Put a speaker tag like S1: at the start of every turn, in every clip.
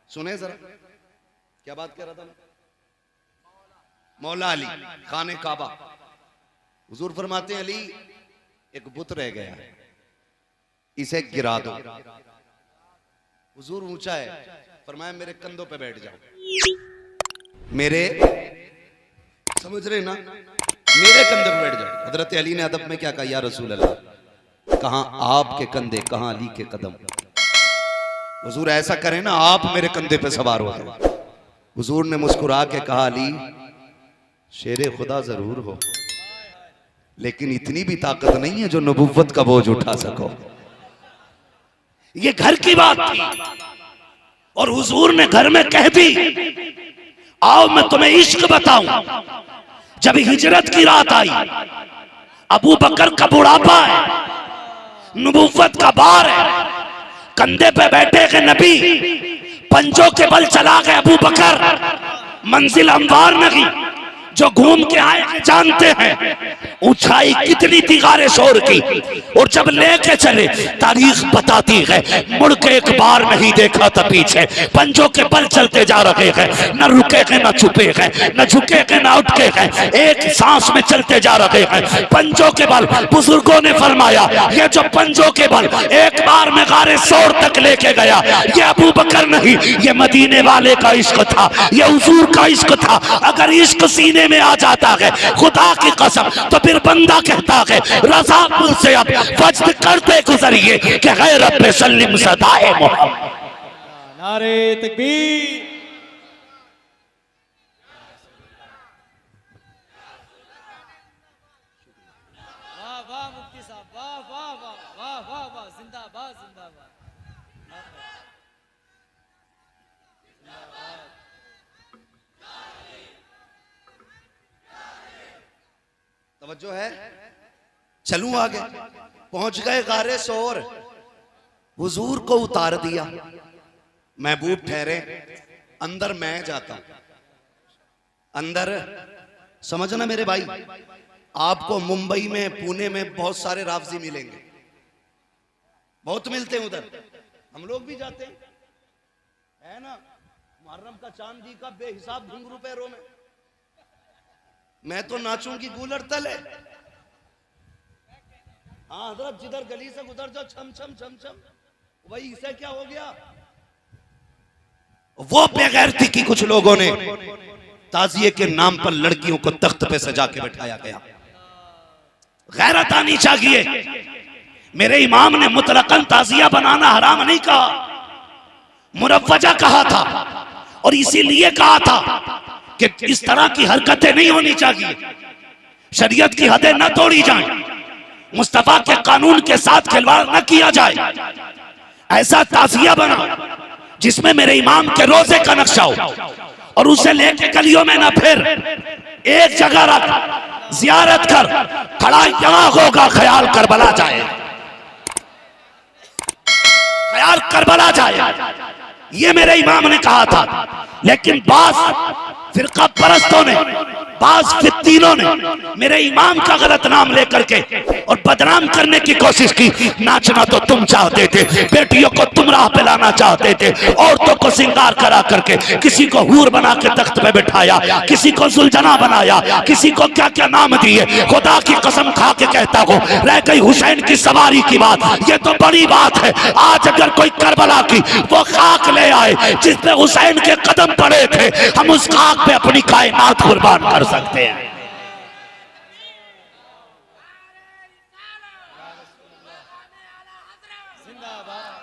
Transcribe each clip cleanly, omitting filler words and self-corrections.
S1: सुने जरा क्या बात कह रहा था मैं? मौला अली खाने काबा। हुजूर फरमाते हैं, अली एक बुत रह गया है, इसे गिरा दो। हुजूर ऊंचा है, फरमाया मेरे कंधों पे बैठ जाओ। मेरे, समझ रहे ना, मेरे कंधे पे बैठ जाओ। हजरत अली ने अदब में क्या कहा, या रसूल अल्लाह, कहां आपके कंधे, कहां अली के कदम। हुजूर ऐसा करें ना, आप मेरे कंधे पे सवार हो जाए। हुजूर ने मुस्कुरा के कहा, अली शेरे खुदा जरूर हो, लेकिन इतनी भी ताकत नहीं है जो नबुव्वत का बोझ उठा सको। ये घर की बात थी और हुजूर ने घर में कह दी, आओ मैं तुम्हें इश्क बताऊं। जब हिजरत की रात आई, अबू बकर का बुढ़ापा है, नबुव्वत का बार है, कंधे पे बैठे के नबी, पंजों के बल चला गए अबू बकर। मंजिल हमवार नहीं, जो घूम के आए जानते हैं ऊंचाई कितनी थी गारे शोर की। और जब लेके चले, तारीख बताती है, मुड़ के एक बार नहीं देखा था पीछे। पंजों के बल चलते जा रहे हैं, न रुके हैं न छुपे हैं, न झुके हैं न उठके हैं, एक सांस में चलते जा रहे हैं पंजों के बल। बुजुर्गों ने फरमाया, ये जो पंजों के बल एक बार में गारे शोर तक लेके गया, ये अबू बकर नहीं, ये मदीने वाले का इश्क था, ये हुजूर का इश्क था। अगर इश्क सीने में आ जाता है खुदा की कसम, तो फिर बंदा कहता है रज़ा पुल से अब वज्द करते गुजरिए कि गैरत पे सल्लिम सदाए मोहम्मद।
S2: नारे तकबीर। वाह वाह मुफ्ती साहब, वाह वाह वाह वाह वाह वाह, जिंदाबाद जिंदाबाद।
S1: तवज्जो है, चलूं आगे। पहुंच गए गारे शोर, हुजूर को उतार दिया, महबूब ठहरे, अंदर मैं जाता हूं। अंदर समझना मेरे भाई, आपको मुंबई में, पुणे में बहुत सारे राफजी मिलेंगे, बहुत मिलते हैं उधर, हम लोग भी जाते हैं, है ना। मुहर्रम का चांद जी का बेहिसाब घुंघरू पैरों में, मैं तो नाचूंगी गूलर तले। हाँ हजरत, जिधर गली से गुजर जाओ छम छम छम छम, वही इसे क्या हो गया। वो बेगैरती की कुछ लोगों ने ताजिए के नाम पर लड़कियों को तख्त पे सजा के बैठाया गया। गैरत आनी चाहिए। मेरे इमाम ने मुतलकन ताजिया बनाना हराम नहीं कहा, मुरव्वजा कहा था, और इसीलिए कहा था कि इस तरह की हरकतें नहीं होनी चाहिए, शरीयत की हदें न तोड़ी जाएं, मुस्तफा के कानून के साथ खिलवाड़ न किया जाए। ऐसा ताजिया बना जिसमें मेरे इमाम के रोजे का नक्शा हो, और उसे लेके गलियों में न फिर, एक जगह रख, जियारत कर, खड़ा यहां होगा ख्याल करबला जाए, ख्याल करबला जाए, ये मेरे इमाम ने कहा था। लेकिन बास फिरका परस्तों ने, बास फित्तीनों ने मेरे इमाम का गलत नाम लेकर के और बदनाम करने की कोशिश की। नाचना तो तुम चाहते थे, बेटियों को तुम राह पे लाना चाहते थे, औरतों को सिंगार करा करके किसी को हूर बना के तख्त पे बिठाया, किसी को सुलझना बनाया, किसी को क्या क्या नाम दिए। खुदा की कसम खा के कहता हूं, रह गई हुसैन की सवारी की बात, ये तो बड़ी बात है। आज अगर कोई करबला की वो खाक ले आए जिसपे हुसैन के कदम पड़े थे, हम उस खाक पे अपनी कायनात कुर्बान कर सकते हैं।
S2: जिंदाबाद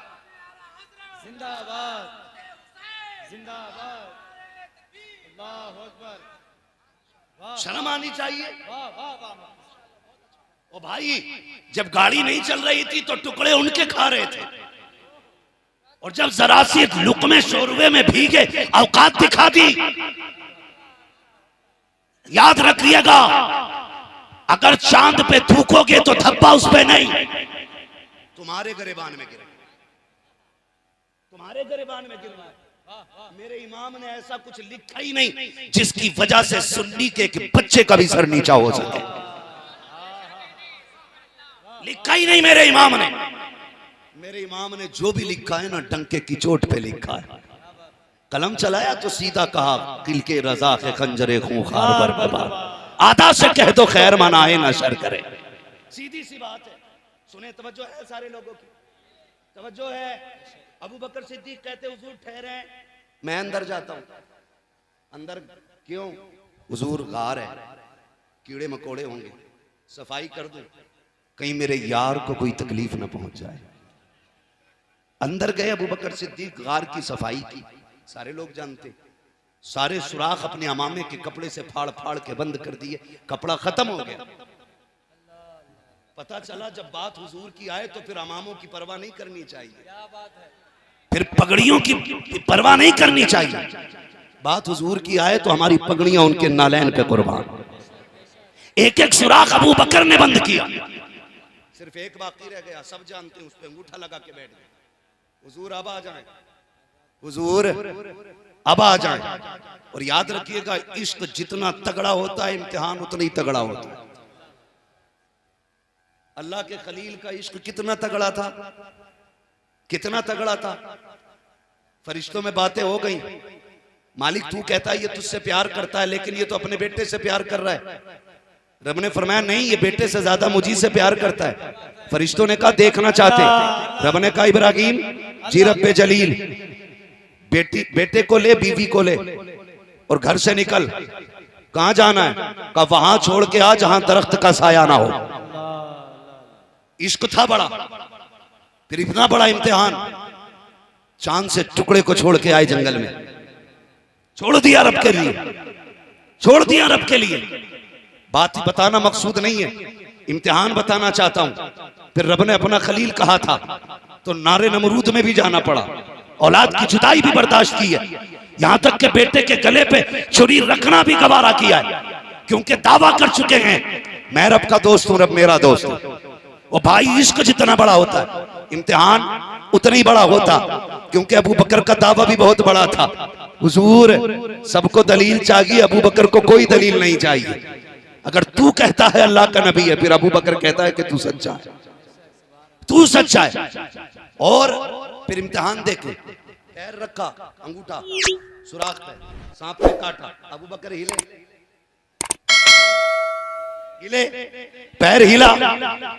S2: जिंदाबाद जिंदाबाद, अल्लाहु अकबर। वाह
S1: शर्म आनी चाहिए।
S2: वाह वाह वाह।
S1: ओ भाई, जब गाड़ी नहीं चल रही थी तो टुकड़े उनके खा रहे थे, और जब जरा सी लुकमे शोरवे में भीगे औकात दिखा दी। याद रखिएगा, अगर चांद पे थूकोगे तो धब्बा उस पे नहीं, तुम्हारे गिरेबान में गिरेगा, तुम्हारे गिरेबान में गिरेगा। मेरे इमाम ने ऐसा कुछ लिखा ही नहीं जिसकी वजह से सुन्नी के एक बच्चे का भी सर नीचा हो सके, लिखा ही नहीं मेरे इमाम ने। मेरे इमाम ने जो भी लिखा है ना, डंके की चोट पे लिखा है। कलम चलाया तो सीधा कहा किल के रजा के खंजरे खूंखार बरबार, आधा से कह दो खैर मनाए ना शर करे। सीधी सी बात है। सुने, तवज्जो है सारे लोगों की, तवज्जो है। अबू बकर सिद्दीक कहते हुजूर ठहरे, मैं अंदर जाता हूं। अंदर क्यों? हुजूर गार है, कीड़े मकोड़े होंगे, सफाई कर दूं, कहीं मेरे यार को कोई तकलीफ ना पहुंच जाए। अंदर गए अबू बकर सिद्दीक, गार की सफाई की। सारे लोग जानते, सारे सुराख अपने अमामे के कपड़े से फाड़ फाड़ के बंद कर दिए, कपड़ा खत्म हो गया। पता चला जब बात हुजूर की आए तो फिर अमामों की परवाह नहीं करनी चाहिए,
S2: क्या बात है।
S1: फिर पगड़ियों की परवाह नहीं करनी चाहिए। बात हुजूर की आए तो हमारी पगड़ियां उनके नालैन पे कुर्बान। एक एक सुराख अबू बकर ने बंद किया, सिर्फ एक बाकी रह गया। सब जानते हैं, उस पे अंगूठा लगा के बैठ गए। हुजूर अब आ जाए, हुजूर अब आ जाए। और याद रखिएगा, इश्क जितना तगड़ा होता है, इम्तिहान उतना ही तगड़ा होता है। अल्लाह के खलील का इश्क कितना तगड़ा था, कितना तगड़ा था। फरिश्तों में बातें हो गई, मालिक तू कहता है ये तुझसे प्यार करता है, लेकिन ये तो अपने बेटे से प्यार कर रहा है। रब ने फरमाया नहीं, ये बेटे से ज्यादा मुझी से प्यार करता है। फरिश्तों ने कहा देखना चाहते। रब ने कहा इब्राहिम जी रब्बे जलील, बेटे को ले, बीवी को ले और घर से निकल। कहां जाना है? कहा वहां छोड़ के आ जहां दरख्त का साया ना हो। इश्क था बड़ा, फिर इतना बड़ा इम्तिहान। चांद से टुकड़े को छोड़ के आए जंगल में, छोड़ दिया रब के लिए, छोड़ दिया रब के लिए। बात बताना मकसूद नहीं है, इम्तिहान बताना चाहता हूं। फिर रब ने अपना खलील कहा था तो नारे नमरूद में भी जाना पड़ा, औलाद की जुदाई भी बर्दाश्त की है, यहां तक के बेटे के गले पे छुरी रखना भी गवारा किया है, क्योंकि दावा कर चुके हैं मैं रब का दोस्त हूं, रब मेरा दोस्त है। वो भाई, इश्क जितना बड़ा होता है, इम्तिहान उतना ही बड़ा होता, क्योंकि अबू बकर का दावा भी बहुत बड़ा था। हुजूर सबको दलील चाहिए, अबू बकर को कोई दलील नहीं चाहिए। अगर तू कहता है अल्लाह का नबी है, फिर अबू बकर कहता है कि तू सच्चा है, तू सच्चा है। और फिर इम्तिहान देखे, पैर रखा, अंगूठा सुराख पे, सांप ने काटा, अबू बकर हिले, हिले, पैर हिला।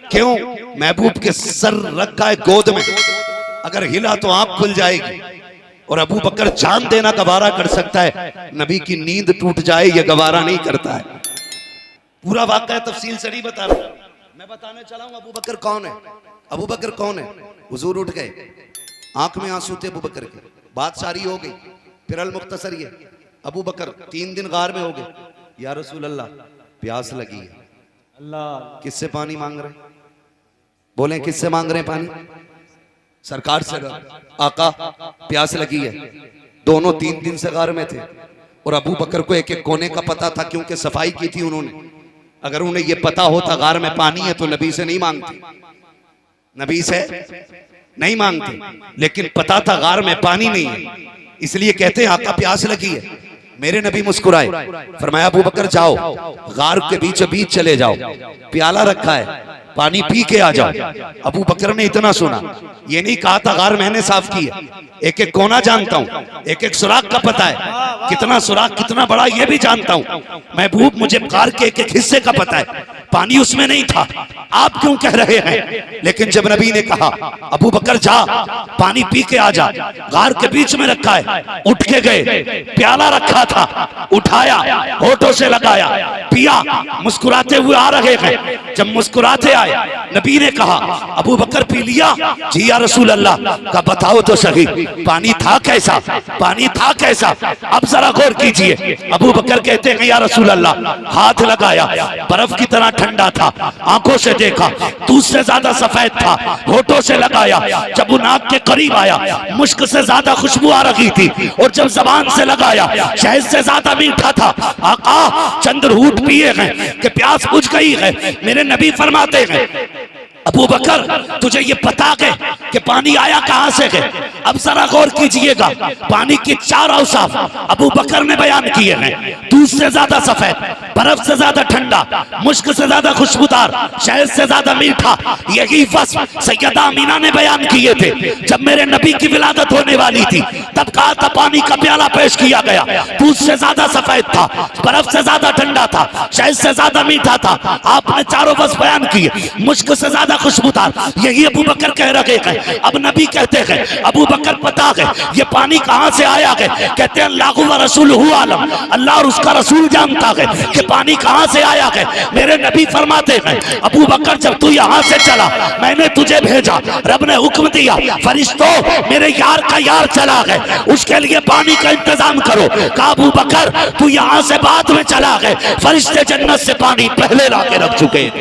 S1: क्यों? महबूब के सर रखा है गोद में, अगर हिला तो आंख खुल जाएगी। और अबू बकर जान देना गवारा कर सकता है, नबी की नींद टूट जाए ये गवारा नहीं करता है। पूरा वाक़या तफसील से नहीं बता रहा, मैं बताने चला हूं अबू बकर कौन है। अबू बकर कौन है? हुजूर उठ गए, आंख में आंसू थे अबू बकर के, बात सारी हो गई। फिर अल मुख्तसर ये, अबू बकर 3 दिन गार में हो गए। या रसूल अल्लाह प्यास लगी है।
S2: अल्लाह,
S1: किससे पानी मांग रहे? बोले किससे मांग रहे पानी? सरकार से। आका प्यास लगी है। दोनों 3 दिन से गार में थे और अबू बकर को एक एक कोने का पता था, क्योंकि सफाई की थी उन्होंने। अगर उन्हें यह पता होता गार में पानी है तो नबी से नहीं मांगते, नबी से नहीं मांगते, लेकिन पता था गार में पानी नहीं है, इसलिए कहते हैं आका प्यास लगी है। मेरे नबी मुस्कुराए, फरमाया अबू बकर जाओ, गार के बीचों बीच चले जाओ, प्याला रखा है, पानी पी के आ जाओ। अबू बकर ने इतना सुना, ये नहीं कहा था गार मैंने साफ की है, एक एक कोना जानता हूं, एक एक सुराख का पता है, कितना सुराख कितना बड़ा ये भी जानता हूं। महबूब मुझे गार के एक एक हिस्से का पता है, पानी उसमें नहीं था, आप क्यों कह रहे हैं? लेकिन जब नबी ने कहा अबू बकर जा, पानी पी के आ जा, गार के बीच में रखा है, उठ के गए, प्याला रखा था, उठाया, होठों से लगाया, पिया, मुस्कुराते हुए आ रहे हैं। जब मुस्कुराते आए, नबी ने कहा अबू बकर पी लिया? जी या रसूल अल्लाह। का बताओ तो सही, पानी था कैसा? पानी था कैसा? अब जरा गौर कीजिए। अबू बकर कहते हैं या रसूल अल्लाह, हाथ लगाया, बर्फ की तरह ठंडा था, आंखों से देखा दूध से ज्यादा सफेद था, होठों से लगाया, जब वो नाक के करीब आया मुश्क से ज्यादा खुशबू आ रही थी, और जब जबान से लगाया शहद से ज्यादा मीठा था। आका चंद घूंट पिए हैं कि प्यास बुझ गई है। मेरे नबी फरमाते हैं अबू बकर तुझे ये पता है कि पानी आया कहां से है? अब जरा गौर कीजिएगा, पानी की चार औसाफ अबू बकर ने बयान किए हैं। दूध से ज्यादा सफेद, बर्फ से ज्यादा ठंडा, मुश्क से ज्यादा खुशबूदार, शहद से ज्यादा मीठा, यही वस्फ सैयदा अमीना ने बयान किए थे। जब मेरे नबी की विलादत होने वाली थी तब कहा था पानी का प्याला पेश किया गया, दूध से ज्यादा सफेद था, बर्फ से ज्यादा ठंडा था, शहद से ज्यादा मीठा था। आपने चारों वस्फ बयान किए, मुश्क से ज्यादा खुशबूदार, यही अबू बकर कह रहे हैं। अब नबी कहते हैं अबू बकर पता है ये पानी कहां से आया है? कहते हैं अल्लाह व रसूलुहु आलम, अल्लाह और उसका रसूल जानता है कि पानी कहां से आया है। मेरे नबी फरमाते हैं अबू बकर जब तू यहां से चला मैंने तुझे भेजा, रब ने हुक्म दिया फरिश्तों मेरे यार का यार चला है, उसके लिए पानी का इंतजाम करो। कहा अबू बकर तू यहां से बाद में चला है, फरिश्ते जन्नत से पानी पहले ला के रख चुके हैं।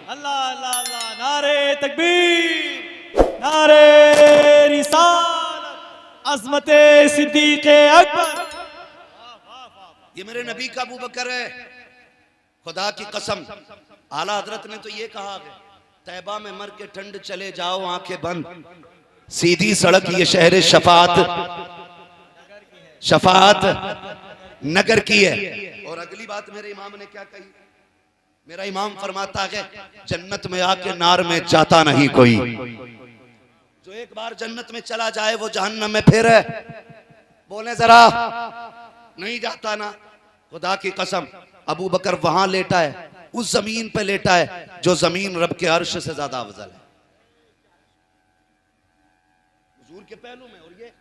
S2: अल्लाह अल्लाह अल्लाह, नारे तकबीर, नारे रिसालत, अज़मते सिद्दीक़े अकबर।
S1: ये मेरे नबी का अबू बकर है। खुदा की कसम आला हजरत ने तो ये कहा है तैबा में मर के ठंड चले जाओ आंखें बंद, सीधी सड़क ये शहर शफात नगर की है। और अगली बात मेरे इमाम ने क्या कही? मेरा इमाम फरमाता है जन्नत में आके नार में जाता नहीं कोई, जो एक बार जन्नत में चला जाए वो जहन्नम में फिर है बोले जरा नहीं जाता ना। खुदा की कसम अबू बकर वहां लेटा है, उस जमीन पे लेटा है जो जमीन रब के अर्श से ज्यादा अफजल है, हुजूर के पहलू में। और ये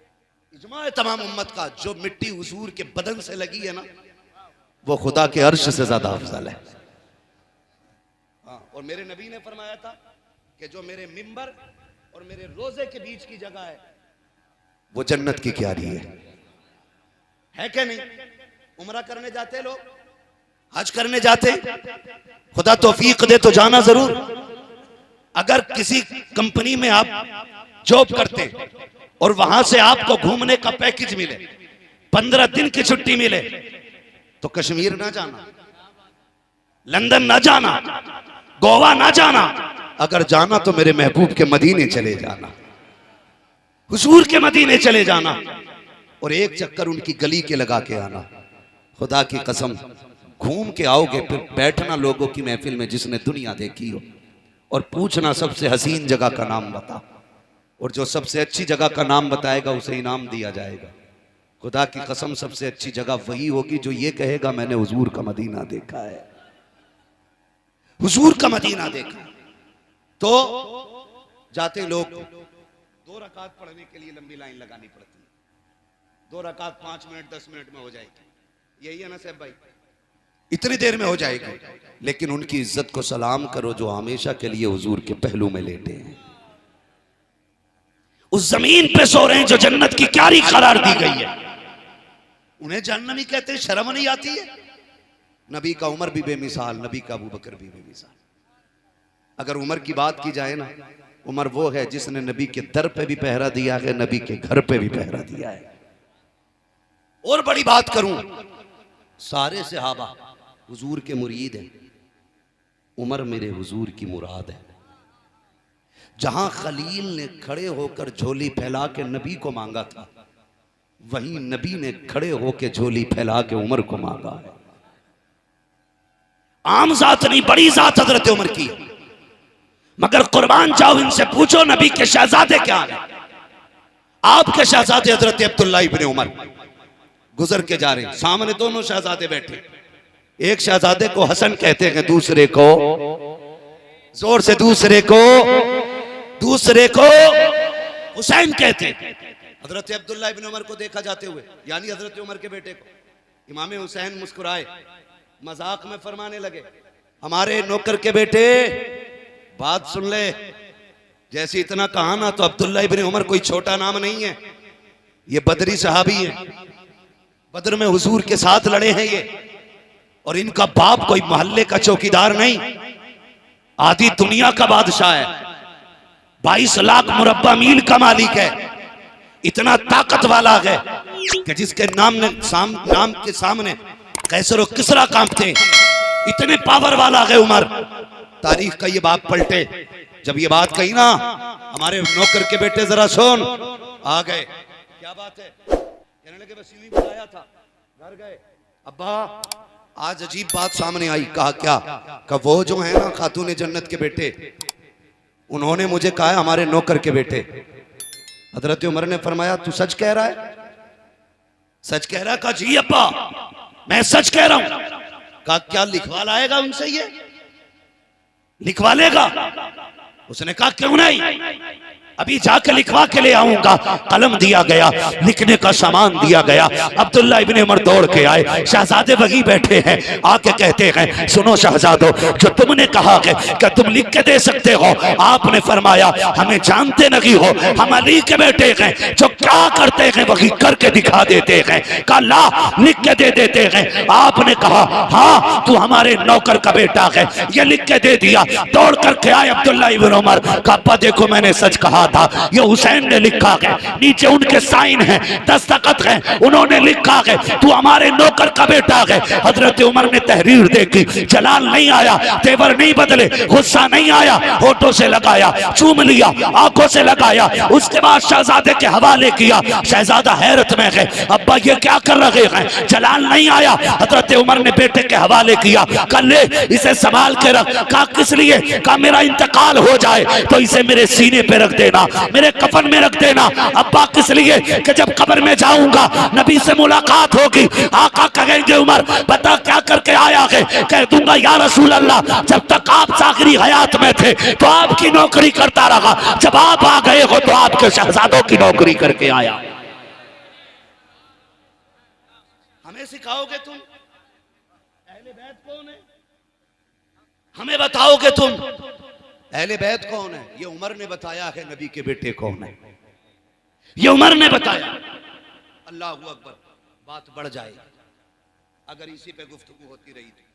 S1: इजमा है तमाम उम्मत का, जो मिट्टी हुजूर के बदन से लगी है ना वो खुदा के अर्श से ज्यादा अफजल है। हाँ, और मेरे नबी ने फरमाया था कि जो मेरे मिंबर और मेरे रोजे के बीच की जगह है वो जन्नत की क्यारी है क्या नहीं? उम्रा करने जाते लोग, हज करने जाते, खुदा तौफीक दे तो जाना जरूर। अगर किसी कंपनी में आप जॉब करते और वहां से आपको घूमने का पैकेज मिले, 15 दिन की छुट्टी मिले, तो कश्मीर ना जाना, लंदन ना जाना, गोवा ना जाना, अगर जाना तो मेरे महबूब के मदीने चले जाना, हुजूर के मदीने चले जाना और एक चक्कर उनकी गली के लगा के आना। खुदा की कसम घूम के आओगे फिर बैठना लोगों की महफिल में जिसने दुनिया देखी हो और पूछना सबसे हसीन जगह का नाम बता, और जो सबसे अच्छी जगह का नाम बताएगा उसे इनाम दिया जाएगा। खुदा की कसम सबसे अच्छी जगह वही होगी जो ये कहेगा मैंने हुजूर का मदीना देखा है, हुजूर का मदीना देखा। तो जाते लोग 2 रकात पढ़ने के लिए लंबी लाइन लगानी पड़ती है, 2 रकात 5 मिनट 10 मिनट में हो जाएगी, यही है ना साहब भाई, इतनी देर में हो जाएगी। लेकिन उनकी इज्जत को सलाम करो जो हमेशा के लिए हुजूर के पहलू में लेटे हैं, उस जमीन पे सो रहे हैं जो जन्नत की क्यारी करार दी गई है। उन्हें जन्नती कहते हैं, शर्म नहीं आती है? नबी का उमर भी बेमिसाल, नबी का अबू बकर भी बेमिसाल। अगर उमर की बात की जाए ना, उमर वो है जिसने नबी के दर पे भी पहरा दिया है, नबी के घर पे भी पहरा दिया है। और बड़ी बात करूं, सारे सहाबा हुजूर के मुरीद हैं, उमर मेरे हुजूर की मुराद है। जहां खलील ने खड़े होकर झोली फैला के नबी को मांगा था, वहीं नबी ने खड़े होकर झोली फैला के उमर को मांगा है। आम जात नहीं, बड़ी जात हजरत उमर की, मगर कुर्बान जाओ इनसे पूछो नबी के शहजादे क्या है। आपके शहजादे हजरत अब्दुल्ला इब्ने उमर गुजर के जा रहे, सामने दोनों शहजादे बैठे, एक शहजादे को हसन कहते हैं, दूसरे को जोर से दूसरे को हुसैन कहते हैं। हजरत अब्दुल्ला इब्ने उमर को देखा जाते हुए, यानी हजरत उमर के बेटे को, इमाम हुसैन मुस्कुराए, मजाक में फरमाने लगे, हमारे नौकर के बेटे बात सुन ले, जैसे इतना कहा ना तो अब्दुल्ला इब्ने उमर कोई छोटा नाम नहीं है, ये बदरी सहाबी है, बदर में हुजूर के साथ लड़े हैं ये, और इनका बाप कोई मोहल्ले का चौकीदार नहीं, आधी दुनिया का बादशाह है, 22 लाख मुरब्बा मील का मालिक है, इतना ताकत वाला है कि जिसके नाम के सामने कैसर और किसरा कांपते, इतने पावर वाला है उमर। तारीख का ये बाप पलटे, जब ये बात कही ना, हमारे नौकर के बेटे जरा सुन, आ गए। क्या बात है? कहने लगे बस यूं ही बुलाया था, घर गए। अब्बा आज अजीब बात सामने आई। कहा क्या? कहा वो जो है ना खातून जन्नत के बेटे, उन्होंने मुझे कहा है हमारे नौकर के बेटे। हजरत उमर ने फरमाया तू सच कह रहा है? सच कह रहा? कहा जी अब्बा मैं सच कह रहा हूं। कहा क्या लिखवा लाएगा उनसे? ये लिखवा लेगा? उसने कहा क्यों नहीं, अभी जाके लिखवा के ले आऊंगा। कलम दिया गया, लिखने का सामान दिया गया। अब्दुल्ला इब्ने उमर दौड़ के आए, शहजादे वही बैठे हैं। आके कहते हैं सुनो शहजादो, जो तुमने कहा है कि तुम लिख के दे सकते हो, आपने फरमाया हमें जानते नहीं हो, हम अली के बेटे हैं, जो क्या करते हैं वही करके दिखा देते हैं। कहा ला लिख के दे देते हैं। आपने कहा हाँ तू हमारे नौकर का बेटा है, ये लिख के दे दिया। दौड़ करके आए अब्दुल्ला इब्ने उमर। कहा अब्बा देखो मैंने सच कहा था, ये हुसैन ने लिखा है, नीचे उनके साइन है, दस्तखत है, उन्होंने लिखा है तू हमारे नौकर का बेटा है। हजरत उमर ने तहरीर देखी, जलाल नहीं आया, तेवर नहीं बदले, गुस्सा नहीं आया, होठों से लगाया, चूम लिया, आंखों से लगाया, उसके बाद शहजादे के हवाले किया। शहजादा हैरत में है, अब्बा ये क्या कर रहे हैं? जलाल नहीं आया। हजरत उमर ने बेटे के हवाले किया, कल ले इसे संभाल के रख। कहा किस लिए? कहा मेरा इंतकाल हो जाए तो इसे मेरे सीने पे रख देना, मेरे कफन में रख देना। अब्बा किस लिए? कि जब कब्र में जाऊंगा नबी से मुलाकात होगी, आका कहेंगे उमर बता क्या करके आया है? कह दूंगा या रसूल अल्लाह जब तक आप आखिरी हयात में थे तो आपकी नौकरी करता रहा, जब आप आ गए हो तो आपके शहजादों की नौकरी करके आया। हमें सिखाओगे तुम अहले बैत कौन है? हमें बताओगे तुम अहले बैत कौन है? ये उमर ने बताया है नबी के बेटे कौन है, ये उमर ने बताया। अल्लाह अकबर, बात बढ़ जाएगी अगर इसी पे गुफ्तगू होती रही थी।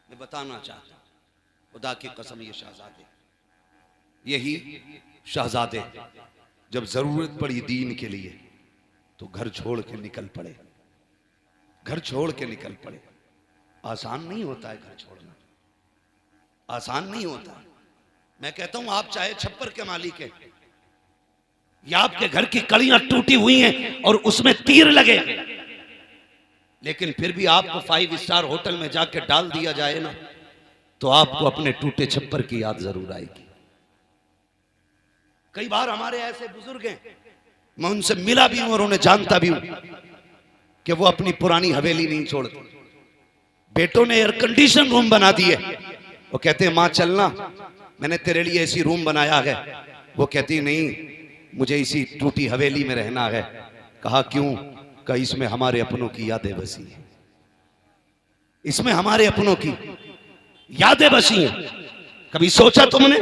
S1: मैं बताना चाहता हूं खुदा की कसम, ये शहजादे, यही शहजादे जब जरूरत पड़ी दीन के लिए तो घर छोड़ के निकल पड़े, घर छोड़ के निकल पड़े। आसान नहीं होता है घर छोड़ना, आसान नहीं होता। मैं कहता हूं आप चाहे छप्पर के मालिक हैं या आपके घर की कड़ियां टूटी हुई हैं और उसमें तीर लगे, लेकिन फिर भी आपको 5 स्टार होटल में जाके डाल दिया जाए ना तो आपको अपने टूटे छप्पर की याद जरूर आएगी। कई बार हमारे ऐसे बुजुर्ग हैं, मैं उनसे मिला भी हूं और उन्हें जानता भी हूं कि वो अपनी पुरानी हवेली नहीं छोड़ते। बेटों ने एयर कंडीशन रूम बना दिए, वो कहते हैं मां चलना मैंने तेरे लिए ऐसी रूम बनाया है। वो कहती नहीं मुझे इसी टूटी हवेली में रहना है। कहा क्यों? कहा इसमें हमारे अपनों की यादें बसी हैं, इसमें हमारे अपनों की यादें बसी हैं। कभी सोचा तुमने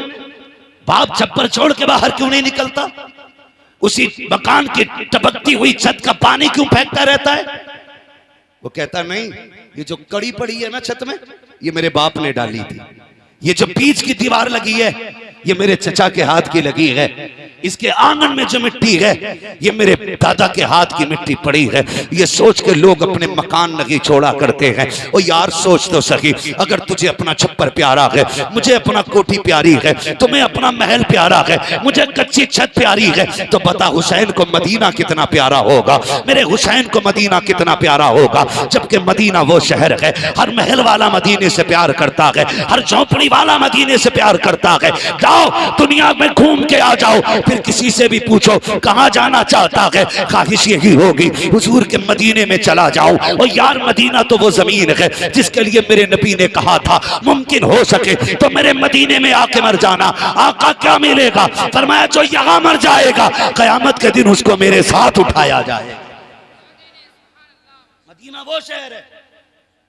S1: बाप छप्पर छोड़ के बाहर क्यों नहीं निकलता? उसी मकान की टपकती हुई छत का पानी क्यों फेंकता रहता है? वो कहता नहीं ये जो कड़ी पड़ी है ना छत में ये मेरे बाप ने डाली थी, ये जो बीच की दीवार लगी है ये मेरे चचा के हाथ की लगी है, इसके आंगन में जो मिट्टी है ये मेरे दादा के हाथ की मिट्टी पड़ी है। ये सोच के लोग अपने मकान नहीं छोड़ा करते हैं। ओ यार सोच तो सही, अगर तुझे अपना छप्पर प्यारा है, मुझे अपना कोठी प्यारी है, तुम्हें अपना महल प्यारा है, मुझे कच्ची छत प्यारी है, तो बता हुसैन को मदीना कितना प्यारा होगा, मेरे हुसैन को मदीना कितना प्यारा होगा। जबकि मदीना वो शहर है, हर महल वाला मदीने से प्यार करता है, हर झोंपड़ी वाला मदीने से प्यार करता है। जाओ दुनिया में घूम के आ जाओ, फिर किसी से भी पूछो कहां जाना चाहता है, ख्वाहिश यही होगी हुजूर के मदीने में चला जाऊं। और यार मदीना तो वो जमीन है जिसके लिए मेरे नबी ने कहा था मुमकिन हो सके तो मेरे मदीने में आके मर जाना। आका क्या मिलेगा? फरमाया जो यहां मर जाएगा कयामत के दिन उसको मेरे साथ उठाया जाएगा। मदीना वो शहर है,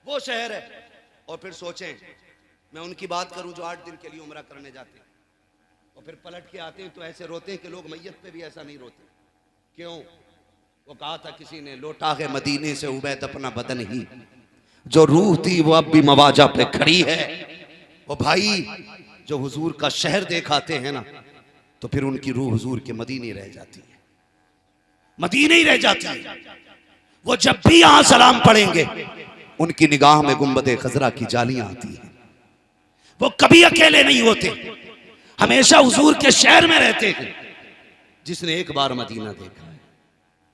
S1: वो शहर है। और फिर सोचें मैं उनकी बात करूं जो 8 दिन के लिए उम्रा करने जाते हैं और फिर पलट के आते हैं तो ऐसे रोते हैं कि लोग मैयत पे भी ऐसा नहीं रोते। क्यों? वो कहा था किसी ने लौटा है मदीने से उबैद अपना बदन ही, जो रूह थी वो अब भी मवाजा पे खड़ी है। वो भाई जो हुजूर का शहर देखाते हैं ना तो फिर उनकी रूह हुजूर के मदीने रह जाती है, मदीने ही रह जाती है। वो जब भी यहां सलाम पढ़ेंगे उनकी निगाह में गुंबदे खजरा की जालियां आती हैं। वो कभी अकेले नहीं होते, हमेशा हुजूर के शहर में रहते हैं। जिसने एक बार मदीना देखा है,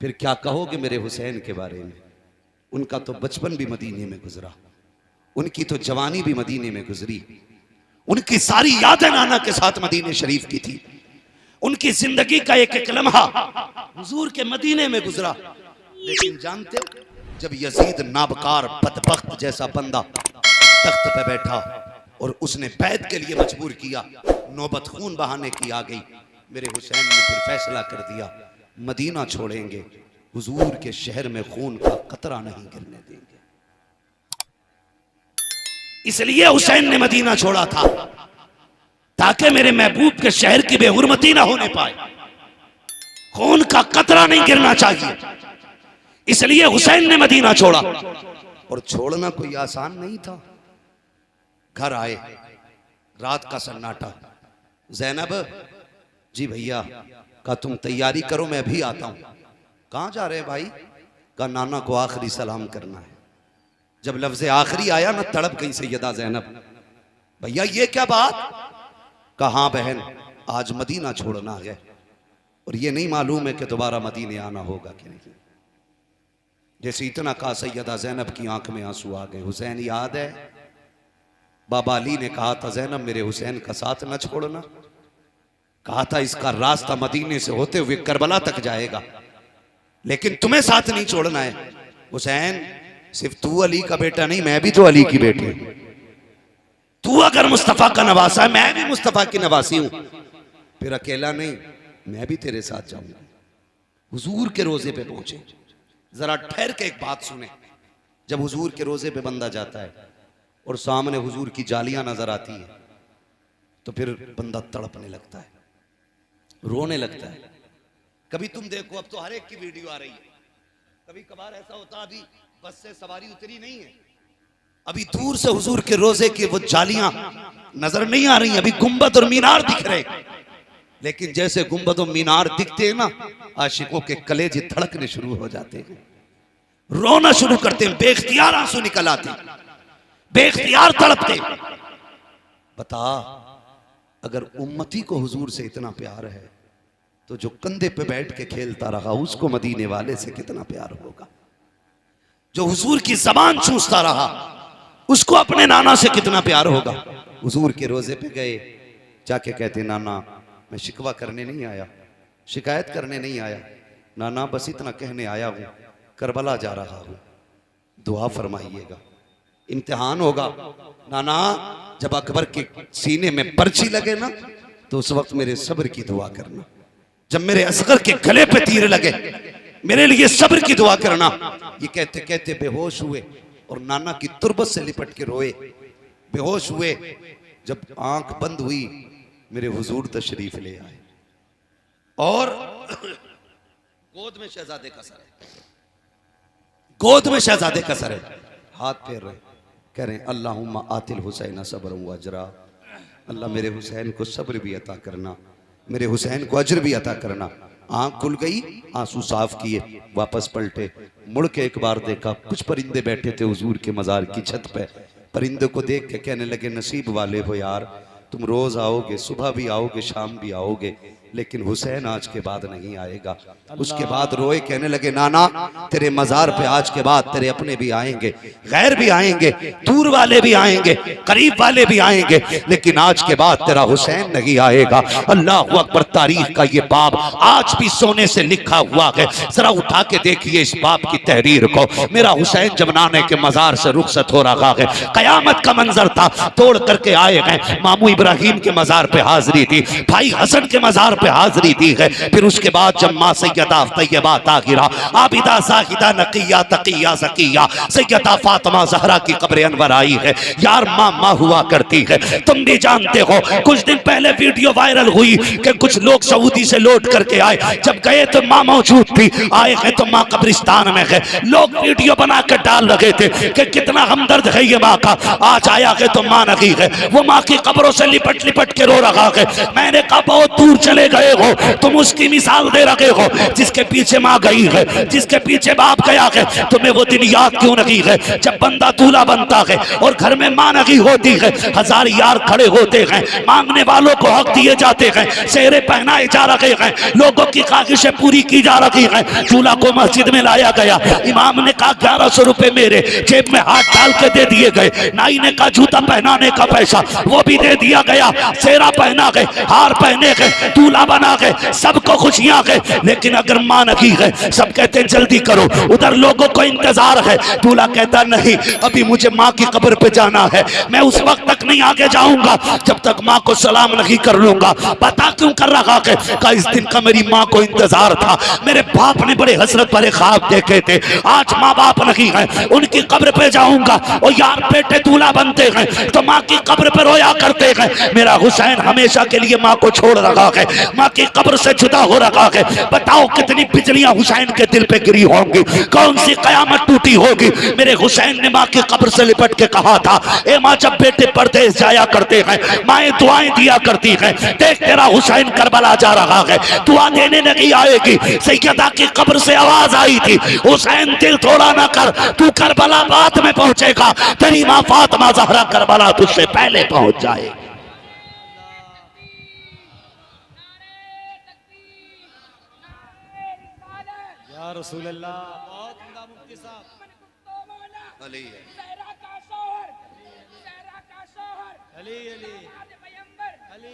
S1: फिर क्या कहोगे मेरे हुसैन के बारे में? उनका तो बचपन भी मदीने में गुजरा, उनकी तो जवानी भी मदीने में गुजरी, उनकी सारी यादें नाना के साथ मदीने शरीफ की थी, उनकी जिंदगी का एक एक लम्हा हुजूर के मदीने में गुजरा। लेकिन जानते हो, जब यजीद नाबकार बदबख्त जैसा बंदा तख्त पे बैठा और उसने बैत के लिए मजबूर किया, नौबत खून बहाने की आ गई, मेरे हुसैन ने फिर फैसला कर दिया, मदीना छोड़ेंगे, हुजूर के शहर में खून का कतरा नहीं गिरने देंगे। इसलिए हुसैन ने मदीना छोड़ा था, ताकि मेरे महबूब के शहर की बेहुरमती ना होने पाए, खून का कतरा नहीं गिरना चाहिए। इसलिए हुसैन ने मदीना छोड़ा। और छोड़ना कोई आसान नहीं था। घर आए, रात का सन्नाटा, ज़ैनब जी भैया का तुम तैयारी करो, मैं भी आता हूं। कहां जा रहे हैं भाई? का नाना को आखिरी सलाम करना है। जब लफ्ज़ आखिरी आया ना, तड़प गई सैयदा ज़ैनब, भैया ये क्या बात? कहा बहन, आज मदीना छोड़ना है और ये नहीं मालूम है कि दोबारा मदीने आना होगा कि नहीं। जैसे इतना कहा, सैयदा ज़ैनब की आंख में आंसू आ गए। हुसैन याद है, बाबा अली ने कहा था ज़ैनब मेरे हुसैन का साथ न छोड़ना, कहा था इसका रास्ता मदीने से होते हुए करबला तक जाएगा, लेकिन तुम्हें साथ नहीं छोड़ना है। हुसैन, सिर्फ तू अली का बेटा नहीं, मैं भी तो अली की बेटी हूं। तू अगर मुस्तफा का नवासा है, मैं भी मुस्तफा की नवासी हूं, फिर अकेला नहीं, मैं भी तेरे साथ जाऊंगा। हुजूर के रोजे पे पहुंचे। जरा ठहर के एक बात सुने, जब हुजूर के रोजे पे बंदा जाता है और सामने हुजूर की जालियां नजर आती है, तो फिर बंदा तड़पने लगता है, रोने लगता है। कभी तुम देखो, अब तो हर एक की वीडियो आ रही है, कभी कभार ऐसा होता, अभी बस से सवारी उतरी नहीं है, अभी दूर से हुजूर के रोजे की वो जालियां नजर नहीं आ रही, अभी गुंबद और मीनार दिख रहे। लेकिन जैसे गुंबद और मीनार दिखते हैं ना, आशिकों के कलेजे धड़कने शुरू हो जाते हैं, रोना शुरू करते हैं, बेख्तियार आंसू निकल आते, बेख्तियार तड़पते। बता, अगर उम्मती को हुजूर से इतना प्यार है, तो जो कंधे पे बैठ के खेलता रहा उसको मदीने वाले से कितना प्यार होगा। जो हुजूर की जबान चूसता रहा उसको अपने नाना से कितना प्यार होगा। हुजूर के रोजे पे गए, जाके कहते, नाना मैं शिकवा करने नहीं आया, शिकायत करने नहीं आया, नाना बस इतना कहने आया हूं, करबला जा रहा हूं, दुआ फरमाइएगा, इम्तिहान होगा। नाना, जब अकबर के सीने में पर्ची लगे ना, तो उस वक्त मेरे सब्र की दुआ करना। जब मेरे असगर के गले पे तीर लगे, मेरे लिए सब्र की दुआ करना। ये कहते कहते बेहोश हुए और नाना की तुरबत से लिपट के रोए, बेहोश हुए। जब आंख बंद हुई, मेरे हुजूर तशरीफ ले आए और गोद में शहजादे का सर है, गोद में शहजादे का सर है, हाथ फेर रहे, कह रहे अल्लाहुम्मा आतिल हुसैन सब्र व अजरा, अल्लाह मेरे हुसैन को सब्र भी अता करना, मेरे हुसैन को अजर भी अता करना। आंख खुल गई, आंसू साफ किए, वापस पलटे, मुड़ के एक बार देखा, कुछ परिंदे बैठे थे हुजूर के मजार की छत पे। परिंदे को देख के कहने लगे, नसीब वाले हो यार, तुम रोज आओगे, सुबह भी आओगे, शाम भी आओगे, लेकिन हुसैन आज के बाद नहीं आएगा। उसके बाद रोए, कहने लगे, नाना तेरे मजार पे आज के बाद तेरे अपने भी आएंगे, गैर भी आएंगे, दूर वाले भी आएंगे, करीब वाले भी आएंगे, लेकिन आज के बाद तेरा हुसैन नहीं आएगा। अल्लाह अकबर, तारीख का ये बाब आज भी सोने से लिखा हुआ है। जरा उठा के देखिए इस बाब की तहरीर को। मेरा हुसैन जब नाने के मजार से रुखसत हो रहा है, कयामत का मंजर था, तोड़ करके आए हैं। मामू इब्राहिम के मजार पे हाजिरी थी, भाई हसन के मजार पे हाजिरी दी है। फिर उसके बाद जब माँ सैयदा तैयबा ताहिरा आबिदा साहिदा नकिया तकिया ज़किया सैयदा फातिमा ज़हरा की कब्र अनवर आई है। यार माँ हुआ करती है, तुम भी जानते हो। कुछ दिन पहले वीडियो वायरल हुई कि कुछ लोग सऊदी से लौट करके आए, जब गए तो माँ मौजूद थी, आए हैं तो माँ कब्रिस्तान में है। लोग वीडियो बना कर डाल रहे थे कि कितना हमदर्द है ये माँ का, आज आया है तो माँ नहीं है। वो माँ की कब्रों से लिपट लिपट के रो रहा है। मैंने कहा बहुत दूर चले
S3: गए हो तुम उसकी मिसाल दे रखे हो। जिसके पीछे माँ गई है, जिसके पीछे बाप गया है, तुम्हें वो दिन याद क्यों नहीं है जब बंदा दूल्हा बनता है और घर में माँ नहीं होती है। हजार यार खड़े होते हैं, मांगने वालों को हक दिए जाते हैं, सेहरे पहनाए जा रहे हैं, लोगों की ख्वाहिशें पूरी की जा रही हैं। दूल्हा को मस्जिद में लाया गया, इमाम ने कहा 1100 रुपए मेरे, जेब में हाथ डाल के दे दिए गए। नाई ने कहा जूता पहनाने का पैसा, वो भी दे दिया गया। सेहरा पहना गए, हार पहने गए, दूल्हा बना गए, सबको खुशियां गए। लेकिन अगर मां नहीं है, सब कहते हैं जल्दी करो, उधर लोगों को इंतजार है। दूल्हा कहता नहीं, अभी मुझे माँ की कब्र पे जाना है, मैं उस वक्त तक नहीं आगे जाऊंगा जब तक माँ को सलाम नहीं कर लूंगा। पता क्यों कर रहा है? कहा इस दिन का मेरी माँ को इंतजार था, मेरे बाप ने बड़े हसरत भरे ख्वाब देखे थे, आज माँ बाप नहीं है, उनकी कब्र पे जाऊंगा। और यार बेटे दूल्हा बनते हैं तो माँ की कब्र पे रोया करते हैं, मेरा हुसैन हमेशा के लिए माँ को छोड़ रखा है, माँ की कब्र से जुदा हो रखा है। बताओ कितनी बिजलियां हुसैन के दिल पे गिरी होंगी, कौन सी कयामत टूटी होगी। मेरे हुसैन ने माँ की कब्र से लिपट के कहा था, ए माँ जब बेटे परदेश जाया करते हैं माएँ दुआएं दिया करती हैं, देख तेरा हुसैन करबला जा रहा है, दुआ देने नहीं आएगी। सैयदा की कब्र से आवाज आई थी, हुसैन दिल थोड़ा ना कर, तू करबला बाद में पहुंचेगा, तेरी माँ फातिमा ज़हरा करबला तुझसे पहले पहुंच जाएगी।
S2: या रसूल अल्लाह, बहुत उम्दा मुफ्ती साहब।
S1: अली है।
S2: अली अली अली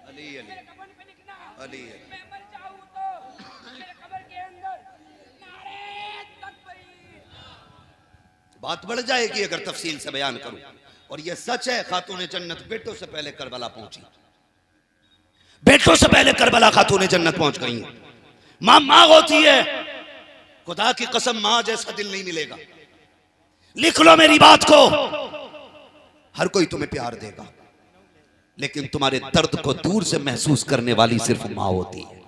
S1: अली अली अली है। बात बढ़ जाएगी अगर तफसील से बयान करूं। और यह सच है, खातून जन्नत बेटों से पहले करबला पहुंची, बेटों से पहले करबला खातून जन्नत पहुंच गई हैं। माँ होती है, खुदा की कसम माँ जैसा दिल नहीं मिलेगा। लिख लो मेरी बात को, हर कोई तुम्हें प्यार देगा, लेकिन तुम्हारे दर्द को दूर से महसूस करने वाली सिर्फ माँ होती है,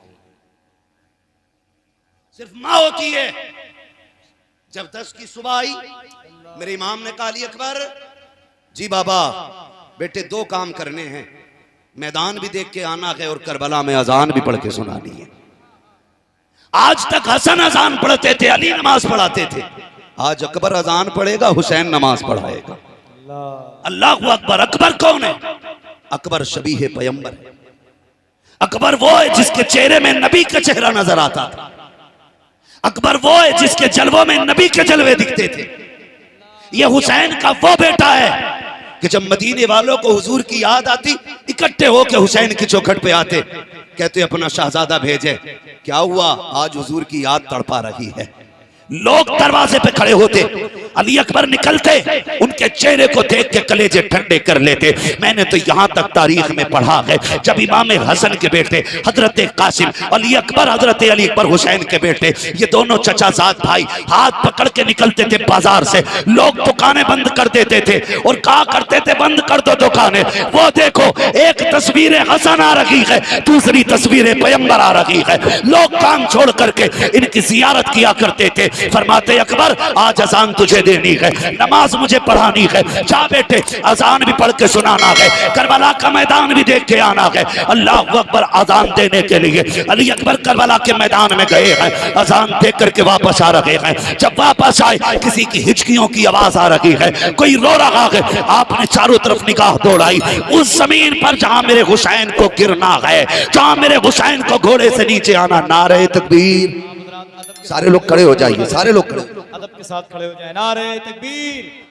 S1: सिर्फ माँ होती है। जब 10 की सुबह आई, मेरे इमाम ने कहा अली अकबर जी बाबा, बेटे 2 काम करने हैं, मैदान भी देख के आना है और करबला में अजान भी पढ़ के सुनानी है। आज तक हसन अजान पढ़ते थे, अली नमाज पढ़ाते थे, आज अकबर अजान पढ़ेगा, हुसैन नमाज पढ़ाएगा। अल्लाह अकबर। अकबर कौन है? अकबर शबीह पैगंबर है। अकबर वो है जिसके चेहरे में नबी का चेहरा नजर आता था। अकबर वो है जिसके जलवों में नबी के जलवे दिखते थे। ये हुसैन का वो बेटा है कि जब मदीने वालों को हुजूर की याद आती, इकट्ठे होकर हुसैन की चौखट पे आते, कहते अपना शहजादा भेजे। क्या हुआ? आज हुजूर की याद तड़पा रही है। लोग दरवाजे पे खड़े होते, अली अकबर निकलते, उनके चेहरे को देख के कलेजे ठंडे कर लेते। मैंने तो यहाँ तक तारीख में पढ़ा है, जब इमाम हसन के बेटे हजरत कासिम अली अकबर, हजरत अली अकबर हुसैन के बेटे, ये दोनों चचाजाद भाई हाथ पकड़ के निकलते थे बाजार से, लोग दुकानें बंद कर देते थे और कहा करते थे बंद कर दो दुकानें। वो देखो, एक तस्वीर हसन आ रही है, दूसरी तस्वीर पैगंबर आ रही है। लोग काम छोड़ करके इनकी जियारत किया करते थे। फरमाते अकबर आज अजान तुझे देनी है, नमाज मुझे पढ़ानी है, जा बेटे अजान भी पढ़ के सुनाना है, करबला का मैदान भी देख के आना है। अल्लाह अकबर। अजान देने के लिए अली अकबर करबला के मैदान में गए हैं, अजान देख करके वापस आ रहे हैं। जब वापस आए, किसी की हिचकियों की आवाज आ रही है, कोई रो रहा है। आपने चारों तरफ निगाह दौड़ाई, उस जमीन पर जहां मेरे हुसैन को गिरना है, जहां मेरे हुसैन को घोड़े से नीचे आना। नारे तकबीर। सारे लोग खड़े हो जाइए, सारे लोग खड़े।
S2: अदब के साथ खड़े हो जाए। नारे तकबीर।